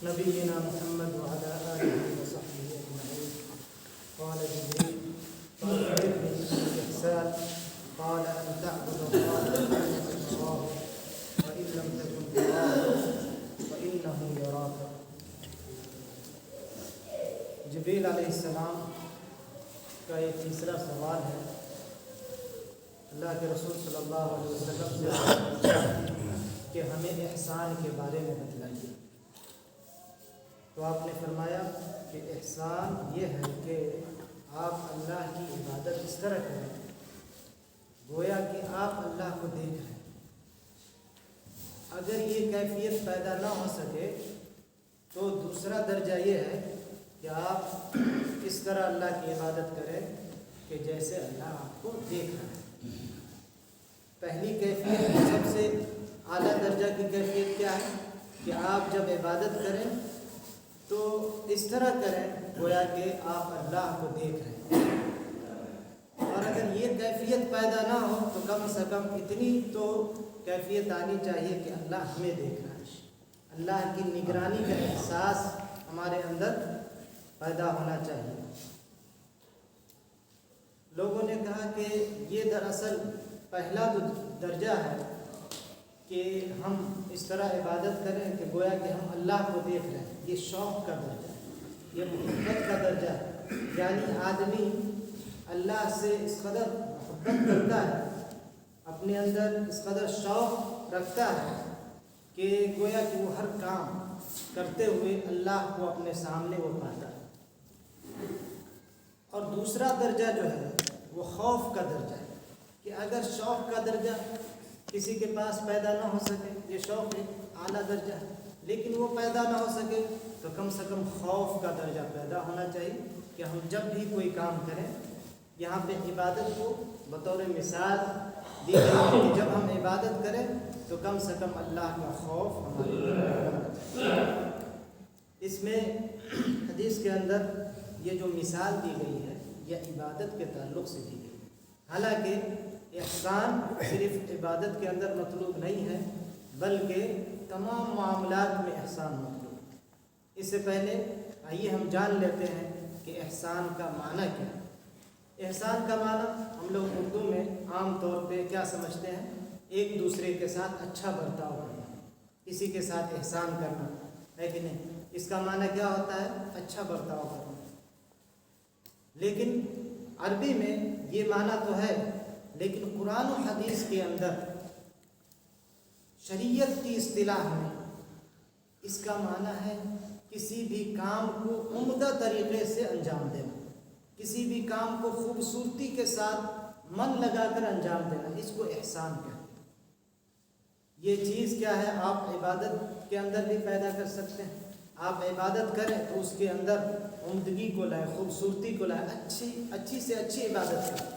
نبينا محمد وعلى آله وصحبه أجمعين. قال جبريل فأخبرني عن الإحسان قال أن تعبد الله كأنك تراه فإن لم تكن تراه فإنه يراك. جبریل علیہ السلام کا یہ تیسرا سوال ہے. اللہ کے رسول صلی اللہ علیہ وسلم سے پوچھا کہ ہمیں احسان کے بارے میں بتلائیے. تو آپ نے فرمایا کہ احسان یہ ہے کہ آپ اللہ کی عبادت اس طرح کریں گویا کہ آپ اللہ کو دیکھ رہے ہیں. اگر یہ کیفیت پیدا نہ ہو سکے تو دوسرا درجہ یہ ہے کہ آپ اس طرح اللہ کی عبادت کریں کہ جیسے اللہ آپ کو دیکھ رہا ہے. پہلی کیفیت سب سے اعلیٰ درجہ کی کیفیت کیا ہے کہ آپ جب عبادت کریں تو اس طرح کریں گویا کہ آپ اللہ کو دیکھ رہے ہیں. اور اگر یہ کیفیت پیدا نہ ہو تو کم سے کم اتنی تو کیفیت آنی چاہیے کہ اللہ ہمیں دیکھ رہا ہے. اللہ کی نگرانی کا احساس ہمارے اندر پیدا ہونا چاہیے. لوگوں نے کہا کہ یہ دراصل پہلا تو درجہ ہے کہ ہم اس طرح عبادت کریں کہ گویا کہ ہم اللہ کو دیکھ رہے ہیں. یہ شوق کا درجہ ہے, یہ محبت کا درجہ ہے. یعنی آدمی اللہ سے اس قدر محبت کرتا ہے, اپنے اندر اس قدر شوق رکھتا ہے کہ گویا کہ وہ ہر کام کرتے ہوئے اللہ کو اپنے سامنے وہ پاتا ہے. اور دوسرا درجہ جو ہے وہ خوف کا درجہ ہے کہ اگر شوق کا درجہ کسی کے پاس پیدا نہ ہو سکے, یہ شوق ایک اعلیٰ درجہ ہے, لیکن وہ پیدا نہ ہو سکے تو کم سے کم خوف کا درجہ پیدا ہونا چاہیے کہ ہم جب بھی کوئی کام کریں, یہاں پہ عبادت کو بطور مثال دی گئی ہے کہ جب ہم عبادت کریں تو کم سے کم اللہ کا خوف ہمارے لیے ہونا چاہیے. اس میں حدیث کے اندر یہ جو مثال دی گئی ہے یہ عبادت کے تعلق سے دی گئی. حالانکہ احسان صرف عبادت کے اندر مطلوب نہیں ہے بلکہ تمام معاملات میں احسان مطلوب ہے. اس سے پہلے آئیے ہم جان لیتے ہیں کہ احسان کا معنی کیا ہے. احسان کا معنی ہم لوگ اردو میں عام طور پہ کیا سمجھتے ہیں, ایک دوسرے کے ساتھ اچھا برتاؤ کرنا, کسی کے ساتھ احسان کرنا ہے کہ نہیں. اس کا معنی کیا ہوتا ہے, اچھا برتاؤ کرنا. لیکن عربی میں یہ معنی تو ہے, لیکن قرآن و حدیث کے اندر شریعت کی اصطلاح میں اس کا معنی ہے کسی بھی کام کو عمدہ طریقے سے انجام دینا, کسی بھی کام کو خوبصورتی کے ساتھ من لگا کر انجام دینا. اس کو احسان کہتے ہیں. یہ چیز کیا ہے, آپ عبادت کے اندر بھی پیدا کر سکتے ہیں. آپ عبادت کریں تو اس کے اندر عمدگی کو لائیں, خوبصورتی کو لائیں, اچھی سے اچھی عبادت کریں.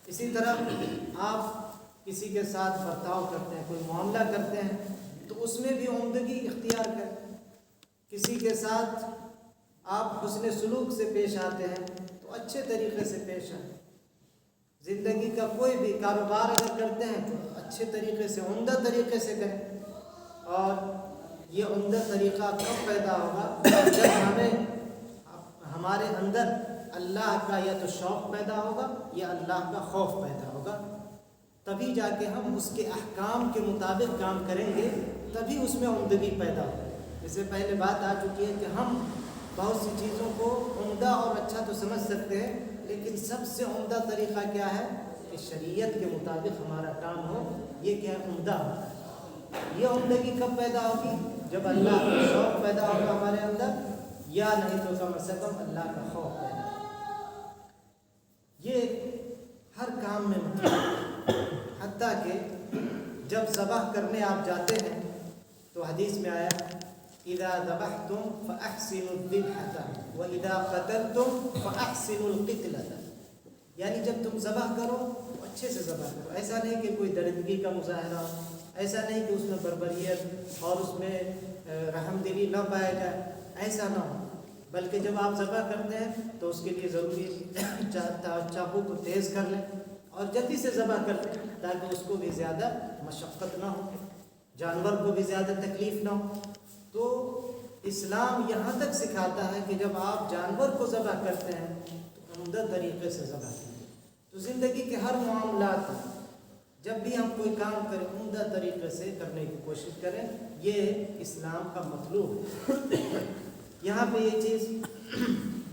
اسی طرح آپ کسی کے ساتھ برتاؤ کرتے ہیں, کوئی معاملہ کرتے ہیں تو اس میں بھی عمدگی اختیار کریں. کسی کے ساتھ آپ حسن سلوک سے پیش آتے ہیں تو اچھے طریقے سے پیش آئیں. زندگی کا کوئی بھی کاروبار اگر کرتے ہیں تو اچھے طریقے سے, عمدہ طریقے سے کریں. اور یہ عمدہ طریقہ کب پیدا ہوگا, جب ہمارے اندر اللہ کا یا تو شوق پیدا ہوگا یا اللہ کا خوف پیدا ہوگا. تبھی جا کے ہم اس کے احکام کے مطابق کام کریں گے, تبھی اس میں عمدگی پیدا ہوگی. اس سے پہلے بات آ چکی ہے کہ ہم بہت سی چیزوں کو عمدہ اور اچھا تو سمجھ سکتے ہیں, لیکن سب سے عمدہ طریقہ کیا ہے کہ شریعت کے مطابق ہمارا کام ہو. یہ کیا ہے, عمدہ ہوتا ہے. یہ عمدگی کب پیدا ہوگی, جب اللہ کا شوق پیدا ہوگا ہمارے اندر, یا نہیں تو کم سے کم اللہ کا خوف پیدا ہوگا. یہ ہر کام میں مطلب ہے. حتیٰ کہ جب ذبح کرنے آپ جاتے ہیں تو حدیث میں آیا اذا ذبحتم فاحسنوا الذبحة واذا قتلتم فاحسنوا القتلة. یعنی جب تم ذبح کرو تو اچھے سے ذبح کرو. ایسا نہیں کہ کوئی درندگی کا مظاہرہ ہو, ایسا نہیں کہ اس میں بربریت اور اس میں رحم دلی نہ پایا جائے, ایسا نہ ہو. بلکہ جب آپ ذبح کرتے ہیں تو اس کے لیے ضروری چاقو کو تیز کر لیں اور جلدی سے ذبح کر لیں تاکہ اس کو بھی زیادہ مشقت نہ ہو, جانور کو بھی زیادہ تکلیف نہ ہو. تو اسلام یہاں تک سکھاتا ہے کہ جب آپ جانور کو ذبح کرتے ہیں تو عمدہ طریقے سے ذبح کریں. تو زندگی کے ہر معاملات میں جب بھی ہم کوئی کام کریں عمدہ طریقے سے کرنے کی کوشش کریں. یہ اسلام کا مطلوب ہے. یہاں پہ یہ چیز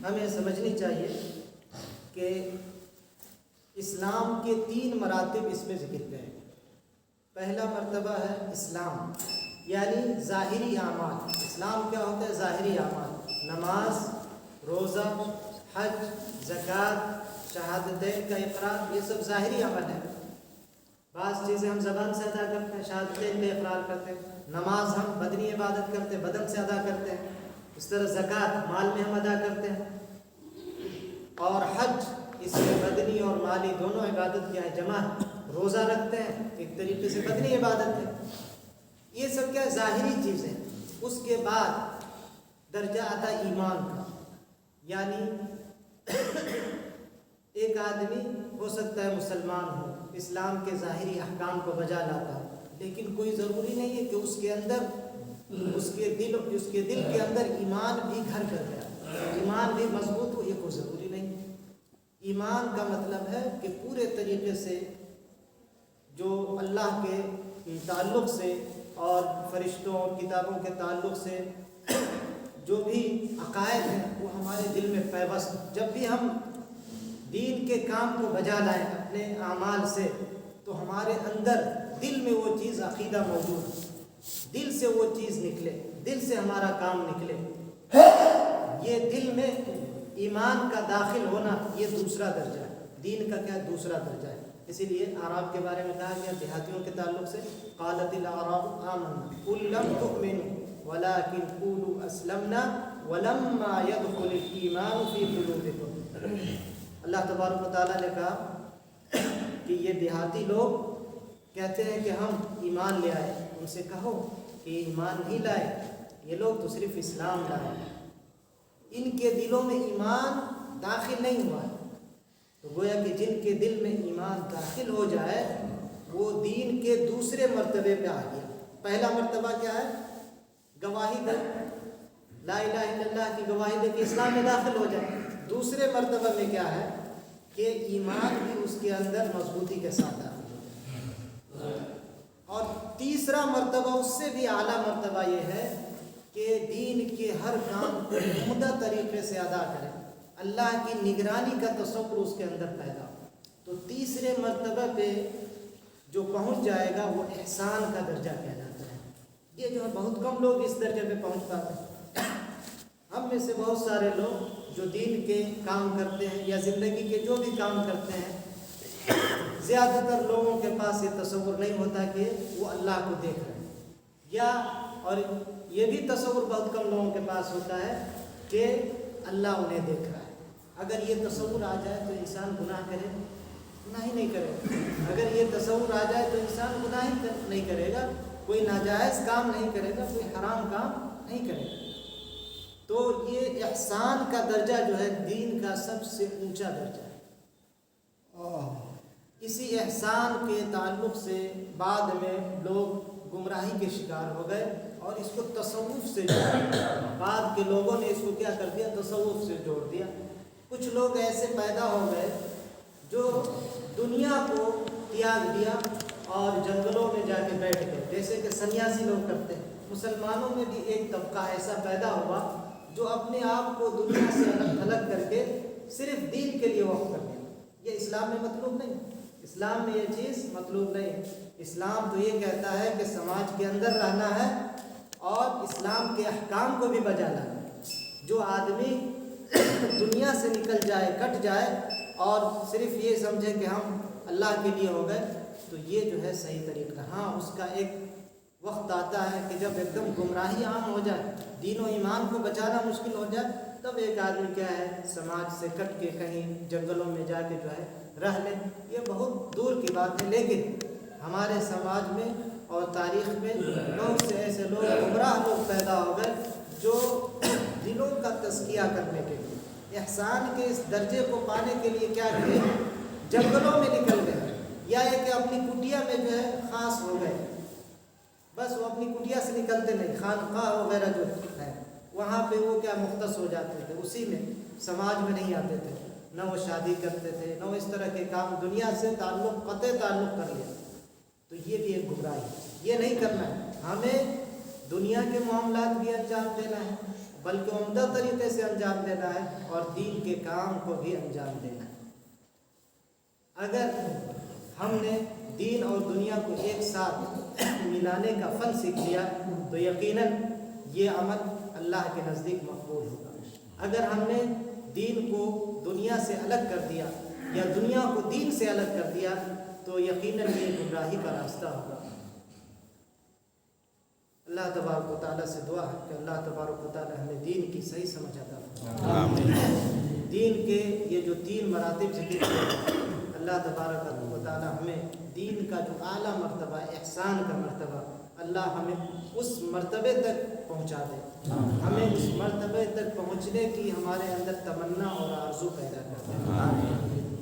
ہمیں سمجھنی چاہیے کہ اسلام کے 3 مراتب اس میں ذکر کریں. پہلا مرتبہ ہے اسلام یعنی ظاہری اعمال. اسلام کیا ہوتا ہے؟ ظاہری اعمال. نماز، روزہ، حج، زکوٰۃ، شہادتین کا اقرار، یہ سب ظاہری عمل ہے. بعض چیزیں ہم زبان سے ادا کرتے ہیں، شہادتین کا اقرار کرتے ہیں. نماز ہم بدنی عبادت کرتے ہیں، بدن سے ادا کرتے ہیں. اس طرح زکوٰۃ مال میں ہم ادا کرتے ہیں. اور حج اس میں بدنی اور مالی دونوں عبادت کیا ہے جمع. روزہ رکھتے ہیں، ایک طریقے سے بدنی عبادت ہے. یہ سب کیا ظاہری چیزیں. اس کے بعد درجہ آتا ایمان کا. یعنی ایک آدمی ہو سکتا ہے مسلمان ہو، اسلام کے ظاہری احکام کو بجا لاتا ہو، لیکن کوئی ضروری نہیں ہے کہ اس کے اندر اس کے دل کے اندر ایمان بھی گھر کر گیا، ایمان بھی مضبوط ہو. یہ کوئی ضروری نہیں. ایمان کا مطلب ہے کہ پورے طریقے سے جو اللہ کے تعلق سے اور فرشتوں اور کتابوں کے تعلق سے جو بھی عقائد ہیں وہ ہمارے دل میں پیوست. جب بھی ہم دین کے کام کو بجا لائیں اپنے اعمال سے تو ہمارے اندر دل میں وہ چیز عقیدہ موجود ہے، دل سے وہ چیز نکلے، دل سے ہمارا کام نکلے. یہ دل میں ایمان کا داخل ہونا یہ دوسرا درجہ ہے. دین کا کیا دوسرا درجہ ہے. اسی لیے اعراب کے بارے میں کہا گیا دیہاتیوں کے تعلق سے قالت الاعراب آمنا قل لم تؤمنوا ولكن قولوا اسلمنا ولما يدخل الايمان في قلوبكم. اللہ تبارک و تعالیٰ نے کہا کہ یہ دیہاتی لوگ کہتے ہیں کہ ہم ایمان لے آئے. ان سے کہو کہ ایمان نہیں لائے، یہ لوگ تو صرف اسلام لائے، ان کے دلوں میں ایمان داخل نہیں ہوا ہے. تو گویا کہ جن کے دل میں ایمان داخل ہو جائے وہ دین کے دوسرے مرتبے پہ آ گیا. پہلا مرتبہ کیا ہے؟ گواہی دے، لا الہ الا اللہ کی گواہی دے کہ اسلام میں داخل ہو جائے. دوسرے مرتبہ میں کیا ہے کہ ایمان بھی اس کے اندر مضبوطی کے ساتھ داخل ہو جائے. اور تیسرا مرتبہ اس سے بھی اعلیٰ مرتبہ یہ ہے کہ دین کے ہر کام کو عمدہ طریقے سے ادا کرے، اللہ کی نگرانی کا تصور اس کے اندر پیدا ہو. تو تیسرے مرتبہ پہ جو پہنچ جائے گا وہ احسان کا درجہ کہلاتا ہے. یہ جو ہے بہت کم لوگ اس درجے پہ پہنچ پاتے ہیں. ہم میں سے بہت سارے لوگ جو دین کے کام کرتے ہیں یا زندگی کے جو بھی کام کرتے ہیں، زیادہ تر لوگوں کے پاس یہ تصور نہیں ہوتا کہ وہ اللہ کو دیکھ رہے ہیں. یا اور یہ بھی تصور بہت کم لوگوں کے پاس ہوتا ہے کہ اللہ انہیں دیکھ رہا ہے. اگر یہ تصور آ جائے تو انسان گناہ کرے؟ گناہ ہی نہیں کرے گا. اگر یہ تصور آ جائے تو انسان گناہ ہی نہیں کرے گا، کوئی ناجائز کام نہیں کرے گا، کوئی حرام کام نہیں کرے گا. تو یہ احسان کا درجہ جو ہے دین کا سب سے اونچا درجہ ہے. اسی احسان کے تعلق سے بعد میں لوگ گمراہی کے شکار ہو گئے اور اس کو تصوف سے جوڑا. بعد کے لوگوں نے اس کو کیا کر دیا؟ تصوف سے جوڑ دیا. کچھ لوگ ایسے پیدا ہو گئے جو دنیا کو تیاگ دیا اور جنگلوں میں جا کے بیٹھ گئے، جیسے کہ سنیاسی لوگ کرتے ہیں. مسلمانوں میں بھی ایک طبقہ ایسا پیدا ہوا جو اپنے آپ کو دنیا سے الگ کر کے صرف دین کے لیے وقف کر دیا. یہ اسلام میں مطلوب نہیں. اسلام میں یہ چیز مطلوب نہیں. اسلام تو یہ کہتا ہے کہ سماج کے اندر رہنا ہے اور اسلام کے احکام کو بھی بجا لانا ہے. جو آدمی دنیا سے نکل جائے، کٹ جائے اور صرف یہ سمجھے کہ ہم اللہ کے لیے ہو گئے، تو یہ جو ہے صحیح طریقہ. ہاں اس کا ایک وقت آتا ہے کہ جب ایک دم گمراہی عام ہو جائے، دین و ایمان کو بچانا مشکل ہو جائے، تب ایک آدمی کیا ہے سماج سے کٹ کے کہیں جنگلوں میں جا کے جو ہے رہ لے. یہ بہت دور کی بات ہے، لیکن ہمارے سماج میں اور تاریخ میں بہت سے ایسے لوگ گمراہ لوگ پیدا ہو گئے جو دلوں کا تزکیہ کرنے کے لیے، احسان کے اس درجے کو پانے کے لیے کیا کیے؟ جنگلوں میں نکل گئے، یا یہ کہ اپنی کٹیا میں جو ہے خاص ہو گئے. بس وہ اپنی کٹیا سے نکلتے نہیں، خانقاہ وغیرہ جو ہے وہاں پہ وہ کیا مختص ہو جاتے تھے، اسی میں سماج میں نہیں آتے تھے، نہ وہ شادی کرتے تھے، نہ وہ اس طرح کے کام، دنیا سے قطع تعلق کر لیا. تو یہ بھی ایک گمراہی ہے. یہ نہیں کرنا ہے. ہمیں دنیا کے معاملات بھی انجام دینا ہے، بلکہ عمدہ طریقے سے انجام دینا ہے، اور دین کے کام کو بھی انجام دینا ہے. اگر ہم نے دین اور دنیا کو ایک ساتھ ملانے کا فن سیکھ لیا تو یقیناً یہ عمل اللہ کے نزدیک مقبول ہوگا. اگر ہم نے دین کو دنیا سے الگ کر دیا یا دنیا کو دین سے الگ کر دیا تو یقیناً یہ گمراہی کا راستہ ہوگا. اللہ تبارک و تعالیٰ سے دعا ہے کہ اللہ تبارک و تعالیٰ ہمیں دین کی صحیح سمجھ عطا فرمائے. دین کے یہ جو 3 مراتب ذکر کیے، اللہ تبارک و تعالیٰ ہمیں دین کا جو اعلیٰ مرتبہ، احسان کا مرتبہ، اللہ ہمیں اس مرتبے تک پہنچا دے. ہمیں اس مرتبے تک پہنچنے کی ہمارے اندر تمنا اور آرزو پیدا کر دے.